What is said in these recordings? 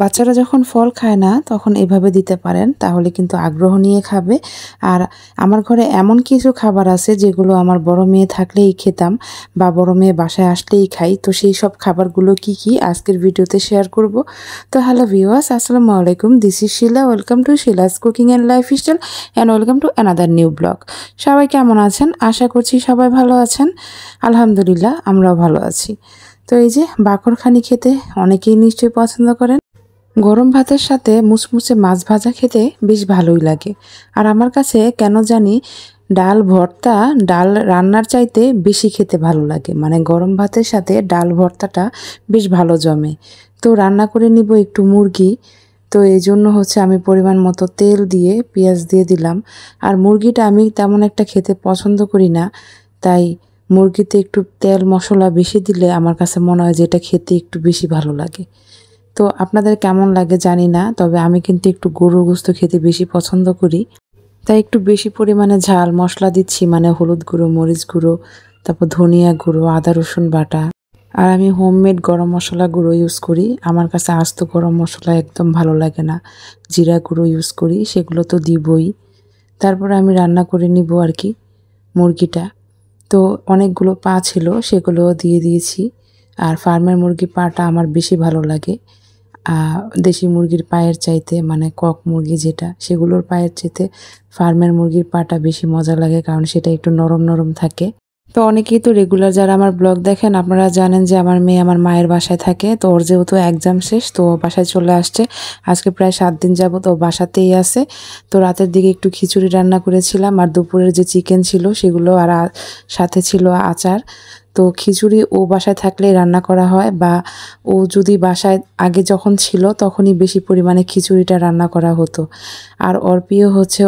বাচ্চারা যখন ফল খায় না তখন এভাবে দিতে পারেন, তাহলে কিন্তু আগ্রহ নিয়ে খাবে। আর আমার ঘরে এমন কিছু খাবার আছে যেগুলো আমার বড় মেয়ে থাকলেই খেতাম বা বড় মেয়ে বাসায় আসলেই খাই। তো সেই সব খাবারগুলো কি কি আজকের ভিডিওতে শেয়ার করব। তো হ্যালো ভিউয়ার্স, আসসালামু আলাইকুম, this is Shila. Welcome to Shila's cooking and lifestyle and welcome to another new blog. সবাই কেমন আছেন? আশা করছি সবাই ভালো আছেন। আলহামদুলিল্লাহ, আমরাও ভালো আছি। তো এই যে বাকরখানি খেতে অনেকেই নিশ্চয়ই পছন্দ করেন। গরম ভাতের সাথে মুচমুচে মাছ ভাজা খেতে বেশ ভালোই লাগে। আর আমার কাছে কেন জানি ডাল ভর্তা ডাল রান্নার চাইতে বেশি খেতে ভালো লাগে, মানে গরম ভাতের সাথে ডাল ভর্তাটা বেশ ভালো জমে। তো রান্না করে নিব একটু মুরগি। তো এই জন্য হচ্ছে আমি পরিমাণ মতো তেল দিয়ে পেঁয়াজ দিয়ে দিলাম। আর মুরগিটা আমি তেমন একটা খেতে পছন্দ করি না, তাই মুরগিতে একটু তেল মশলা বেশি দিলে আমার কাছে মনে হয় যে এটা খেতে একটু বেশি ভালো লাগে। তো আপনাদের কেমন লাগে জানি না, তবে আমি কিন্তু একটু গরুর গোশত খেতে বেশি পছন্দ করি, তাই একটু বেশি পরিমাণে ঝাল মশলা দিচ্ছি, মানে হলুদ গুঁড়ো, মরিচ গুঁড়ো, তারপর ধনিয়া গুঁড়ো, আদা রসুন বাটা। আর আমি হোমমেড গরম মশলা গুঁড়ো ইউজ করি। আমার কাছে আস্ত গরম মশলা একদম ভালো লাগে না। জিরা গুঁড়ো ইউজ করি, সেগুলো তো দিবই। তারপরে আমি রান্না করে নিব আর কি মুরগিটা। তো অনেকগুলো পা ছিল, সেগুলো দিয়ে দিয়েছি। আর ফার্মের মুরগি পাটা আমার বেশি ভালো লাগে দেশি মুরগির পায়ের চাইতে, মানে কক মুরগি যেটা, সেগুলোর পায়ের চাইতে ফার্মের মুরগির পাটা বেশি মজা লাগে, কারণ সেটা একটু নরম নরম থাকে। তো অনেকেই তো রেগুলার যারা আমার ব্লগ দেখেন আপনারা জানেন যে আমার মেয়ে আমার মায়ের বাসায় থাকে। তো ওর যেহেতু এক্সাম শেষ, তো বাসায় চলে আসছে। আজকে প্রায় 7 দিন যাবত ও বাসাতেই আছে। তো রাতের দিকে একটু খিচুড়ি রান্না করেছিলাম, আর দুপুরের যে চিকেন ছিল সেগুলো, আর সাথে ছিল আচার। তো খিচুড়ি ও বাসায় থাকলেই রান্না করা হয়, বা ও যদি বাসায় আগে যখন ছিল তখনই বেশি পরিমাণে খিচুড়িটা রান্না করা হতো। আর ওর প্রিয় হচ্ছে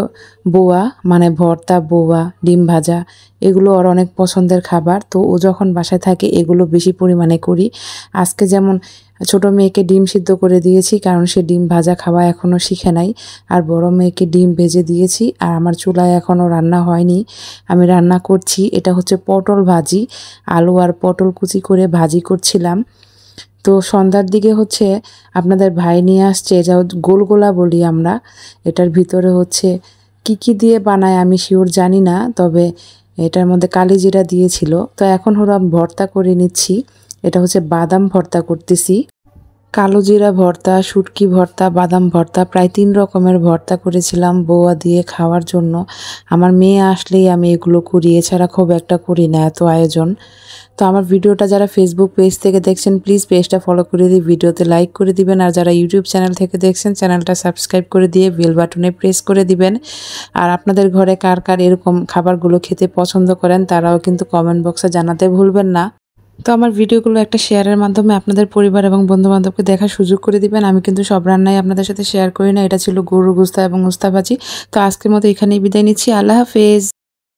বোয়া, মানে ভর্তা, বোয়া, ডিম ভাজা, এগুলো ওর অনেক পছন্দের খাবার। তো ও যখন বাসায় থাকে এগুলো বেশি পরিমাণে করি। আজকে যেমন ছোট মেয়েকে ডিম সিদ্ধ করে দিয়েছি, কারণ সে ডিম ভাজা খাওয়া এখনও শিখে নাই। আর বড় মেয়েকে ডিম ভেজে দিয়েছি। আর আমার চুলায় এখনও রান্না হয়নি, আমি রান্না করছি। এটা হচ্ছে পটল ভাজি, আলু আর পটল কুচি করে ভাজি করছিলাম। তো সন্ধ্যার দিকে হচ্ছে আপনাদের ভাই নিয়ে আসছে, যা গোলগোলা বলি আমরা। এটার ভিতরে হচ্ছে কি দিয়ে বানায় আমি শিওর জানি না, তবে এটার মধ্যে কালিজিরা দিয়েছিল। তো এখন হলো আমি ভর্তা করে নিচ্ছি। এটা হচ্ছে বাদাম ভর্তা করতেছি। কালো জিরা ভর্তা, শুটকি ভর্তা, বাদাম ভর্তা, প্রায় 3 রকমের ভর্তা করেছিলাম বৌয়া দিয়ে খাওয়ার জন্য। আমার মেয়ে আসলেই আমি এগুলো করি, এছাড়া খুব একটা করি না এত আয়োজন। তো আমার ভিডিওটা যারা ফেসবুক পেজ থেকে দেখছেন প্লিজ পেজটা ফলো করে দিয়ে ভিডিওতে লাইক করে দিবেন। আর যারা ইউটিউব চ্যানেল থেকে দেখছেন চ্যানেলটা সাবস্ক্রাইব করে দিয়ে বেল বাটনে প্রেস করে দিবেন। আর আপনাদের ঘরে কার কার এরকম খাবারগুলো খেতে পছন্দ করেন তারাও কিন্তু কমেন্ট বক্সে জানাতে ভুলবেন না। তো আমার ভিডিওগুলো একটা শেয়ারের মাধ্যমে আপনাদের পরিবার এবং বন্ধুবান্ধবকে দেখার সুযোগ করে দিবেন। আমি কিন্তু সব রান্নাই আপনাদের সাথে শেয়ার করি না। এটা ছিল গরুর গোশত এবং উস্তা ভাজি। তো আজকের মতো এখানেই বিদায় নিচ্ছি। আল্লাহ হাফেজ।